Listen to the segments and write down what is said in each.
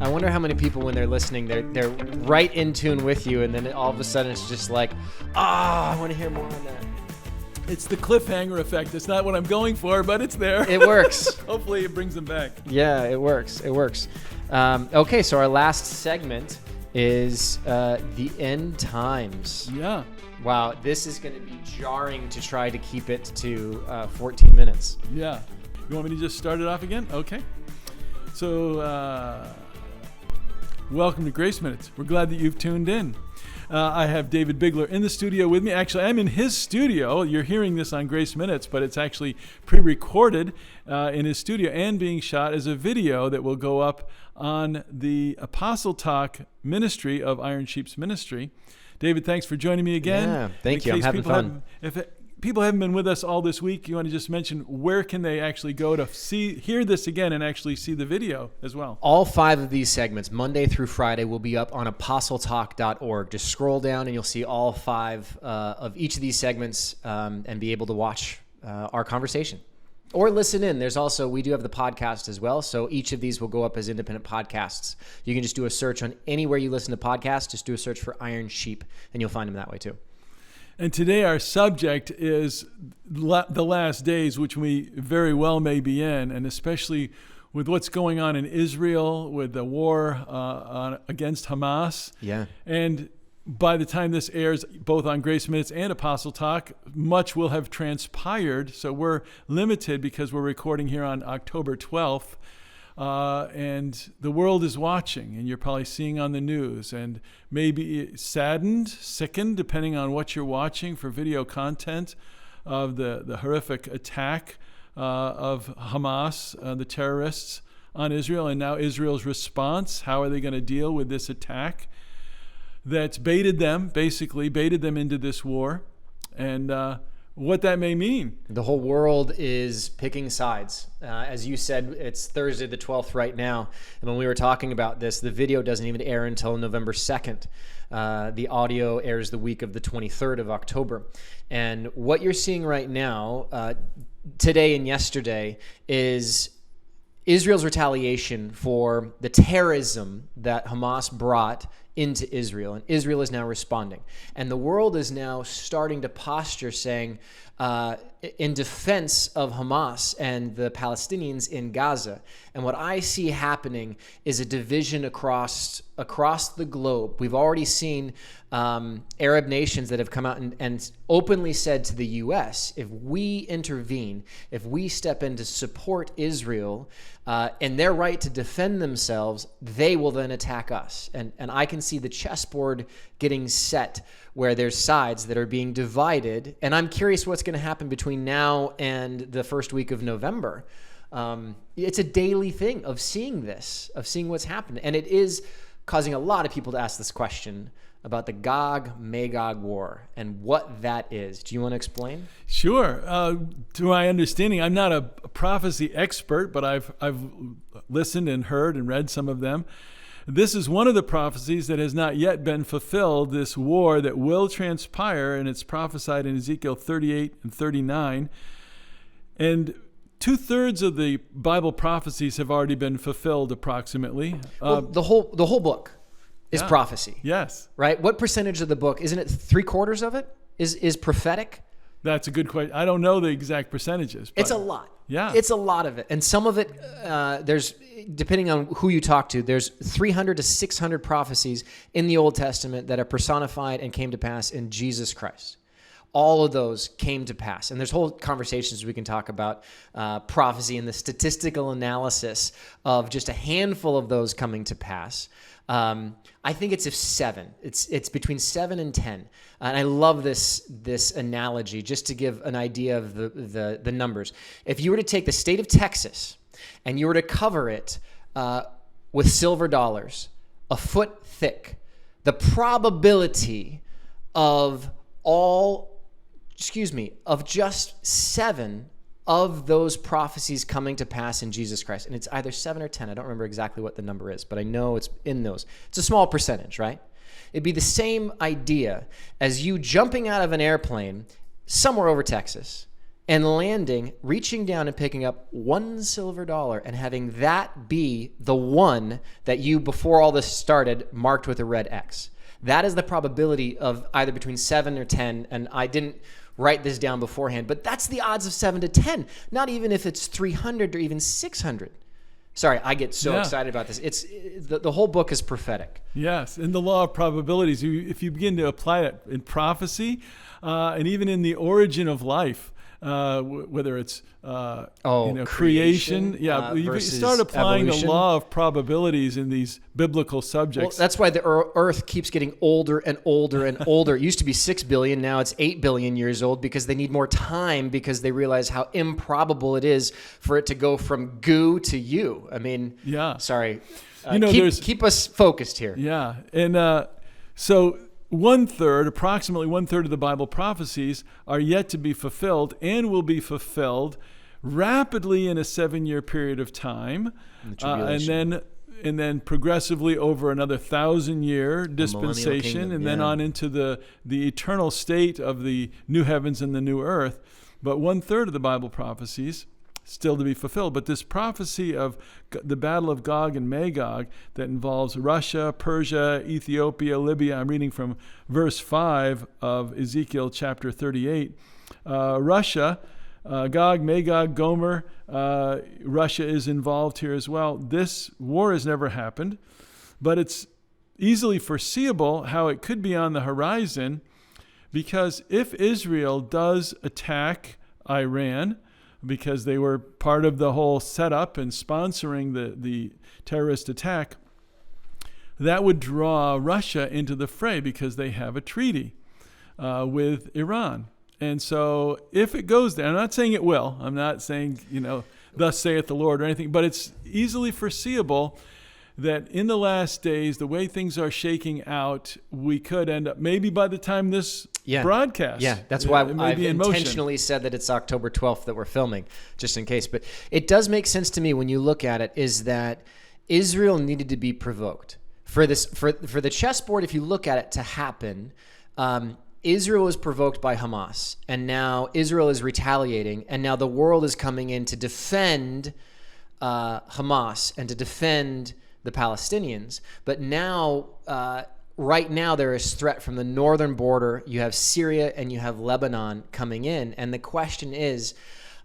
I wonder how many people, when they're listening, they're right in tune with you, and then all of a sudden it's just like, I want to hear more on that. It's the cliffhanger effect. It's not what I'm going for, but it's there. It works. Hopefully it brings them back. Yeah, it works. It works. Okay, so our last segment is the end times. Yeah. Wow, this is going to be jarring to try to keep it to 14 minutes. Yeah. You want me to just start it off again? Okay. So, welcome to Grace Minutes. We're glad that you've tuned in. I have David Bigler in the studio with me. Actually, I'm in his studio. You're hearing this on Grace Minutes, but it's actually pre-recorded in his studio and being shot as a video that will go up on the Apostle Talk ministry of Iron Sheep's ministry. David, thanks for joining me again. Yeah, thank you. I'm having fun. If people haven't been with us all this week, you want to just mention where can they actually go to hear this again and actually see the video as well? All 5 of these segments, Monday through Friday, will be up on apostletalk.org. Just scroll down and you'll see all 5 of each of these segments and be able to watch our conversation. Or listen in. We do have the podcast as well, so each of these will go up as independent podcasts. You can just do a search on anywhere you listen to podcasts. Just do a search for Iron Sheep, and you'll find them that way too. And today our subject is the last days, which we very well may be in, and especially with what's going on in Israel, with the war against Hamas. Yeah. And by the time this airs, both on Grace Minutes and Apostle Talk, much will have transpired. So we're limited because we're recording here on October 12th. And the world is watching, and you're probably seeing on the news, and maybe saddened, sickened, depending on what you're watching, for video content of the horrific attack of Hamas, the terrorists, on Israel, and now Israel's response. How are they going to deal with this attack that's baited them into this war, and what that may mean. The whole world is picking sides. As you said, it's Thursday the 12th right now. And when we were talking about this, the video doesn't even air until November 2nd. The audio airs the week of the 23rd of October. And what you're seeing right now, today and yesterday, is Israel's retaliation for the terrorism that Hamas brought into Israel, and Israel is now responding. And the world is now starting to posture saying, in defense of Hamas and the Palestinians in Gaza. And what I see happening is a division across the globe. We've already seen Arab nations that have come out and openly said to the U.S., if we intervene, if we step in to support Israel and their right to defend themselves, they will then attack us. And I can see the chessboard getting set where there's sides that are being divided. And I'm curious what's going to happen between now and the first week of November. It's a daily thing of seeing this, of seeing what's happened. And it is causing a lot of people to ask this question about the Gog Magog war and what that is. Do you want to explain? Sure. To my understanding, I'm not a prophecy expert, but I've listened and heard and read some of them. This is one of the prophecies that has not yet been fulfilled, this war that will transpire, and it's prophesied in Ezekiel 38 and 39. And 2/3 of the Bible prophecies have already been fulfilled approximately. Well, the whole book is prophecy. Yes. Right? What percentage of the book, isn't it 3/4 of it is prophetic? That's a good question. I don't know the exact percentages. But it's a lot. Yeah. It's a lot of it. And some of it, there's, depending on who you talk to, there's 300 to 600 prophecies in the Old Testament that are personified and came to pass in Jesus Christ. All of those came to pass. And there's whole conversations we can talk about prophecy and the statistical analysis of just a handful of those coming to pass. I think it's 7. It's between 7 and 10. And I love this analogy just to give an idea of the numbers. If you were to take the state of Texas and you were to cover it with silver dollars, a foot thick, the probability of just 7 of those prophecies coming to pass in Jesus Christ. And it's either 7 or 10. I don't remember exactly what the number is, but I know it's in those. It's a small percentage, right? It'd be the same idea as you jumping out of an airplane somewhere over Texas and landing, reaching down and picking up $1 silver and having that be the one that you, before all this started, marked with a red X. That is the probability of either between 7 or 10, and I didn't write this down beforehand, but that's the odds of 7 to 10, not even if it's 300 or even 600. Sorry, I get so excited about this. It's the whole book is prophetic. Yes, and the law of probabilities, if you begin to apply it in prophecy and even in the origin of life, whether it's creation, you start applying evolution. The law of probabilities in these biblical subjects. Well, that's why the Earth keeps getting older and older and older. It used to be 6 billion, now it's 8 billion years old, because they need more time, because they realize how improbable it is for it to go from goo to you. I mean, sorry. Keep us focused here. Yeah, and so approximately one third of the Bible prophecies are yet to be fulfilled and will be fulfilled rapidly in a 7-year period of time, and then progressively over another 1,000-year dispensation, and then on into the eternal state of the new heavens and the new earth. But 1/3 of the Bible prophecies still to be fulfilled. But this prophecy of the battle of Gog and Magog that involves Russia, Persia, Ethiopia, Libya, I'm reading from verse 5 of Ezekiel chapter 38. Russia, Gog, Magog, Gomer, Russia is involved here as well. This war has never happened, but it's easily foreseeable how it could be on the horizon, because if Israel does attack Iran, because they were part of the whole setup and sponsoring the terrorist attack, that would draw Russia into the fray, because they have a treaty with Iran. And so if it goes there, I'm not saying it will, I'm not saying, thus saith the Lord or anything, but it's easily foreseeable that in the last days, the way things are shaking out, we could end up, maybe by the time this broadcast. Yeah, that's why I've intentionally said that it's October 12th that we're filming, just in case. But it does make sense to me when you look at it, is that Israel needed to be provoked. For the chessboard, if you look at it, to happen, Israel was provoked by Hamas, and now Israel is retaliating, and now the world is coming in to defend Hamas and to defend the Palestinians. But now, right now, there is threat from the northern border. You have Syria and you have Lebanon coming in. And the question is,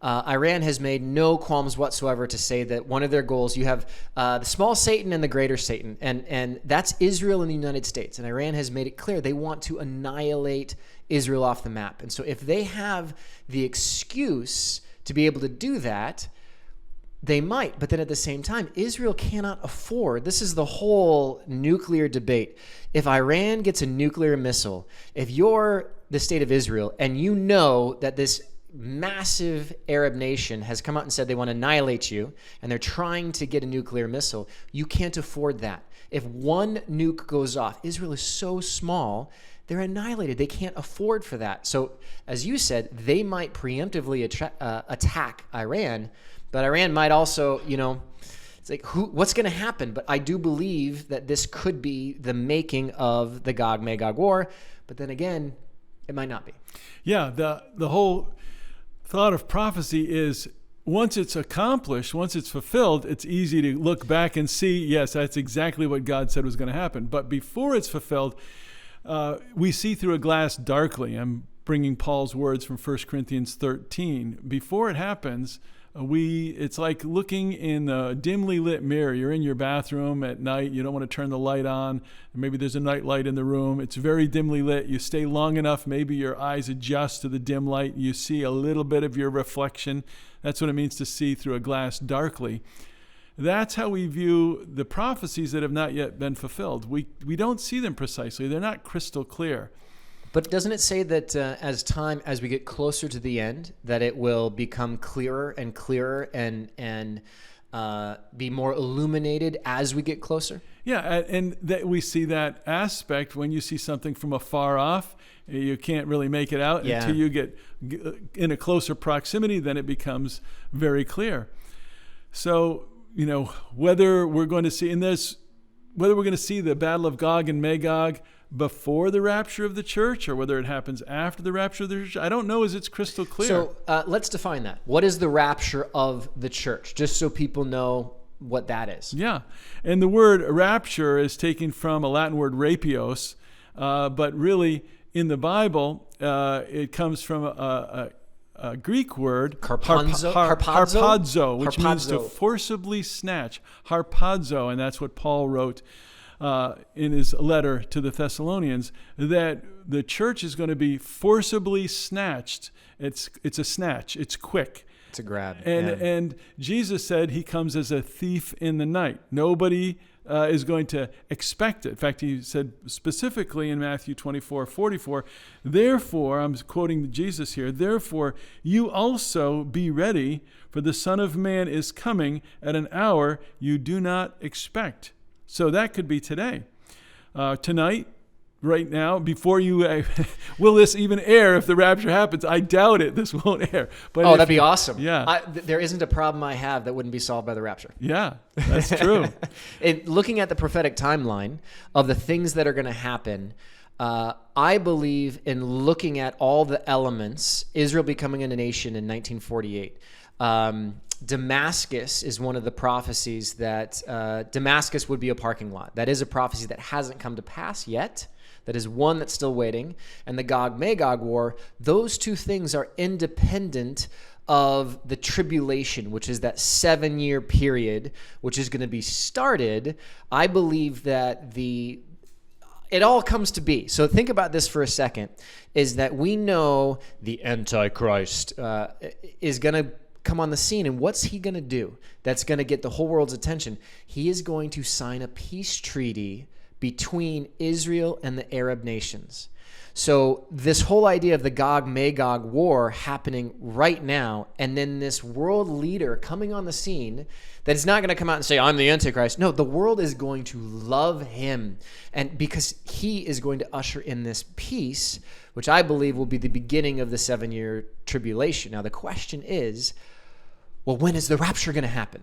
Iran has made no qualms whatsoever to say that one of their goals, you have the small Satan and the greater Satan, and that's Israel and the United States. And Iran has made it clear they want to annihilate Israel off the map. And so if they have the excuse to be able to do that, they might. But then at the same time, Israel cannot afford, this is the whole nuclear debate. If Iran gets a nuclear missile, if you're the state of Israel and you know that this massive Arab nation has come out and said they want to annihilate you, and they're trying to get a nuclear missile, you can't afford that. If one nuke goes off, Israel is so small, they're annihilated. They can't afford for that. So as you said, they might preemptively attack Iran, but Iran might also, it's like, what's going to happen? But I do believe that this could be the making of the Gog Magog war. But then again, it might not be. Yeah, the whole thought of prophecy is, once it's accomplished, once it's fulfilled, it's easy to look back and see, yes, that's exactly what God said was going to happen. But before it's fulfilled, we see through a glass darkly. I'm bringing Paul's words from 1 Corinthians 13. Before it happens, it's like looking in a dimly lit mirror. You're in your bathroom at night. You don't want to turn the light on. Maybe there's a night light in the room. It's very dimly lit. You stay long enough. Maybe your eyes adjust to the dim light. You see a little bit of your reflection. That's what it means to see through a glass darkly. That's how we view the prophecies that have not yet been fulfilled. We don't see them precisely. They're not crystal clear. But doesn't it say that as we get closer to the end, that it will become clearer and clearer and be more illuminated as we get closer? Yeah, and that we see that aspect when you see something from afar off. You can't really make it out until you get in a closer proximity. Then it becomes very clear. So, whether we're going to see the Battle of Gog and Magog before the rapture of the church or whether it happens after the rapture of the church, I don't know as it's crystal clear. So let's define that. What is the rapture of the church? Just so people know what that is. Yeah. And the word rapture is taken from a Latin word rapios, but really in the Bible, it comes from a Greek word, harpazo, which means to forcibly snatch. Harpazo, and that's what Paul wrote in his letter to the Thessalonians, that the church is going to be forcibly snatched. It's a snatch. It's quick. It's a grab. And Jesus said he comes as a thief in the night. Nobody is going to expect it. In fact, he said specifically in Matthew 24:44, therefore, I'm quoting Jesus here, therefore you also be ready, for the Son of Man is coming at an hour you do not expect. So that could be today. Tonight, right now, before you, will this even air if the rapture happens? I doubt it. This won't air. But that'd be awesome. Yeah. There isn't a problem I have that wouldn't be solved by the rapture. Yeah, that's true. Looking at the prophetic timeline of the things that are going to happen, I believe in looking at all the elements, Israel becoming a nation in 1948. Damascus is one of the prophecies that Damascus would be a parking lot. That is a prophecy that hasn't come to pass yet. That is one that's still waiting. And the Gog Magog war, those two things are independent of the tribulation, which is that 7-year period, which is going to be started. I believe that it all comes to be. So think about this for a second, is that we know the Antichrist is going to come on the scene. And what's he going to do that's going to get the whole world's attention? He is going to sign a peace treaty between Israel and the Arab nations. So this whole idea of the Gog Magog war happening right now, and then this world leader coming on the scene that is not going to come out and say, I'm the Antichrist. No, the world is going to love him, and because he is going to usher in this peace, which I believe will be the beginning of the 7-year tribulation. Now the question is, well, when is the rapture going to happen?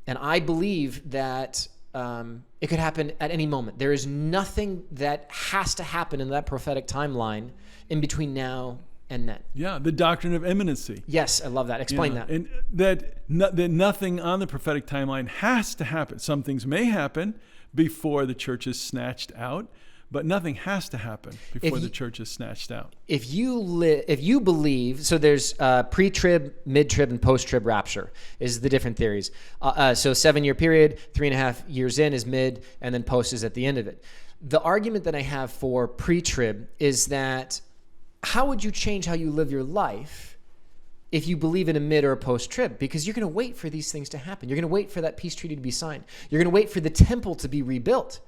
And I believe that it could happen at any moment. There is nothing that has to happen in that prophetic timeline in between now and then. Yeah, the doctrine of eminency. Yes, I love that. Explain that. And that nothing on the prophetic timeline has to happen. Some things may happen before the church is snatched out, but nothing has to happen before the church is snatched out. If you believe, so there's pre-trib, mid-trib, and post-trib rapture is the different theories. So 7-year period, 3.5 years in is mid, and then post is at the end of it. The argument that I have for pre-trib is that how would you change how you live your life if you believe in a mid or a post-trib? Because you're going to wait for these things to happen. You're going to wait for that peace treaty to be signed. You're going to wait for the temple to be rebuilt.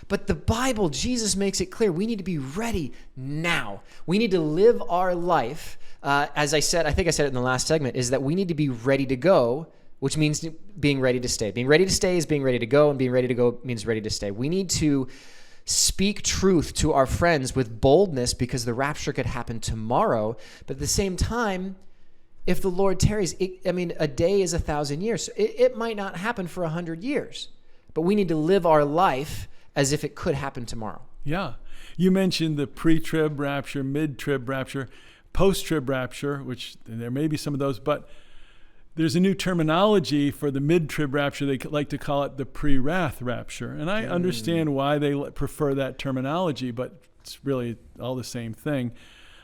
But the Bible, Jesus makes it clear, we need to be ready now. We need to live our life, as I said, I think I said it in the last segment, is that we need to be ready to go, which means being ready to stay. Being ready to stay is being ready to go, and being ready to go means ready to stay. We need to speak truth to our friends with boldness because the rapture could happen tomorrow. But at the same time, if the Lord tarries, a day is 1,000 years. So it might not happen for 100 years, but we need to live our life as if it could happen tomorrow. Yeah. You mentioned the pre-trib rapture, mid-trib rapture, post-trib rapture, which there may be some of those, but there's a new terminology for the mid-trib rapture. They like to call it the pre-wrath rapture. And I understand why they prefer that terminology, but it's really all the same thing.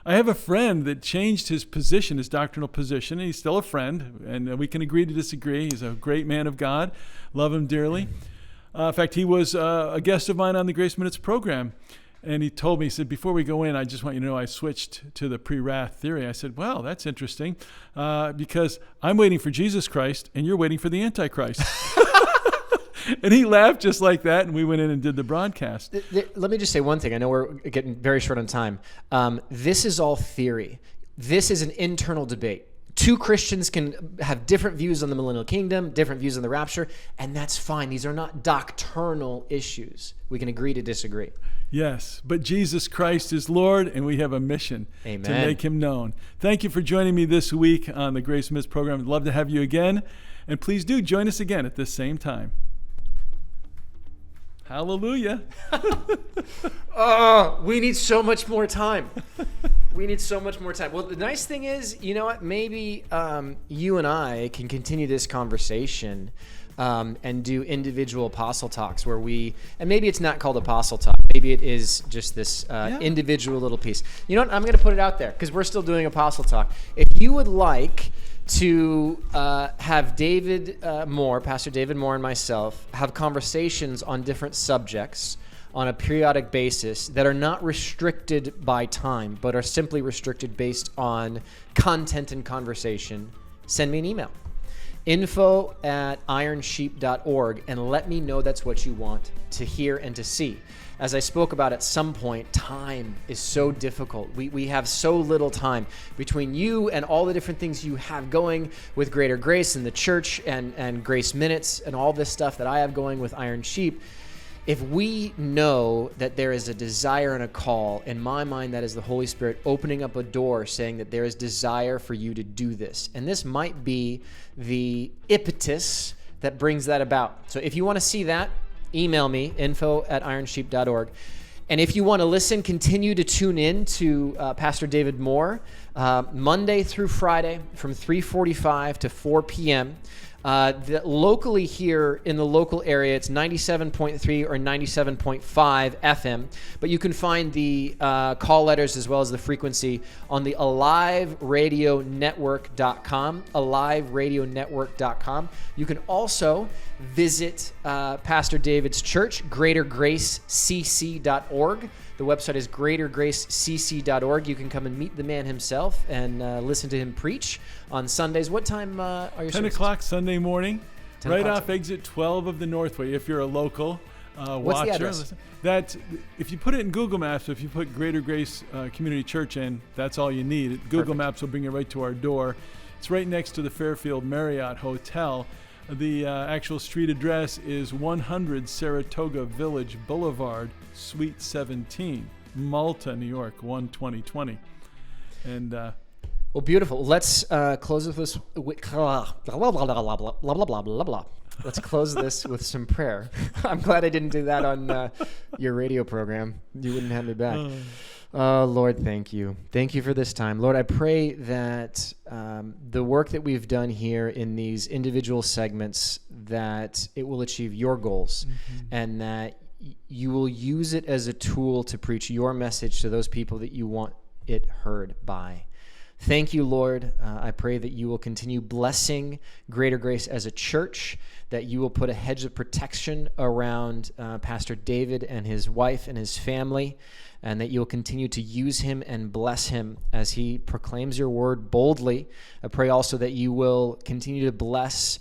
I have a friend that changed his position, his doctrinal position, and he's still a friend, and we can agree to disagree. He's a great man of God. Love him dearly. In fact, he was a guest of mine on the Grace Minutes program, and he told me, he said, before we go in, I just want you to know I switched to the pre-wrath theory. I said, well, that's interesting, because I'm waiting for Jesus Christ, and you're waiting for the Antichrist. And he laughed just like that, and we went in and did the broadcast. Let me just say one thing. I know we're getting very short on time. This is all theory. This is an internal debate. Two Christians can have different views on the millennial kingdom, different views on the rapture, and that's fine. These are not doctrinal issues. We can agree to disagree. Yes, but Jesus Christ is Lord, and we have a mission to make him known. Thank you for joining me this week on the Grace Minutes program. I'd love to have you again, and please do join us again at this same time. Hallelujah. Oh, we need so much more time. We need so much more time. Well, the nice thing is, you know what? Maybe you and I can continue this conversation and do individual apostle talks where and maybe it's not called apostle talk. Maybe it is just this individual little piece. You know what? I'm going to put it out there because we're still doing apostle talk. If you would like to have David Moore, Pastor David Moore and myself, have conversations on different subjects on a periodic basis that are not restricted by time, but are simply restricted based on content and conversation, send me an email. info@ironsheep.org, and let me know that's what you want to hear and to see. As I spoke about at some point, time is so difficult. We have so little time between you and all the different things you have going with Greater Grace and the church and Grace Minutes and all this stuff that I have going with Iron Sheep. If we know that there is a desire and a call, in my mind, that is the Holy Spirit opening up a door saying that there is desire for you to do this. And this might be the impetus that brings that about. So if you want to see that, email me, info@ironsheep.org. And if you want to listen, continue to tune in to Pastor David Moore, Monday through Friday from 3:45 to 4 p.m. Locally here in the local area, it's 97.3 or 97.5 FM, but you can find the call letters as well as the frequency on the aliveradionetwork.com, aliveradionetwork.com. You can also visit Pastor David's church, greatergracecc.org. The website is greatergracecc.org. You can come and meet the man himself and listen to him preach on Sundays. What time are your 10 services? o'clock Sunday morning, right off Sunday. exit 12 of the Northway. If you're a local What's the watcher, address? if you put it in Google Maps, if you put Greater Grace Community Church in, that's all you need. Google Perfect. Maps will bring you right to our door. It's right next to the Fairfield Marriott Hotel. The actual street address is 100 Saratoga Village Boulevard, Suite 17, Malta, New York, 12020. And Well, beautiful. Let's close with this. Blah, blah, blah, blah, blah, blah, blah, blah, blah. Let's close this with some prayer. I'm glad I didn't do that on your radio program. You wouldn't have me back. Lord, thank you. Thank you for this time. Lord, I pray that the work that we've done here in these individual segments, that it will achieve your goals, and that you will use it as a tool to preach your message to those people that you want it heard by. Thank you, Lord. I pray that you will continue blessing Greater Grace as a church, that you will put a hedge of protection around Pastor David and his wife and his family, and that you'll continue to use him and bless him as he proclaims your word boldly. I pray also that you will continue to bless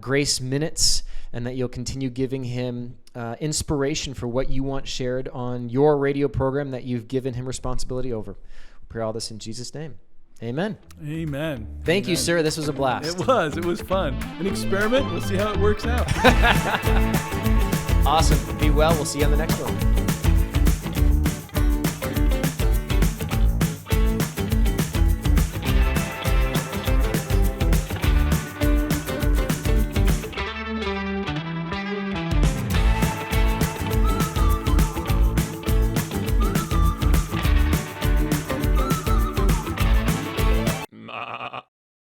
Grace Minutes, and that you'll continue giving him inspiration for what you want shared on your radio program that you've given him responsibility over. We pray all this in Jesus' name. Amen. Amen. Thank you, sir. This was a blast. It was fun. An experiment. We'll see how it works out. Awesome. Be well. We'll see you on the next one.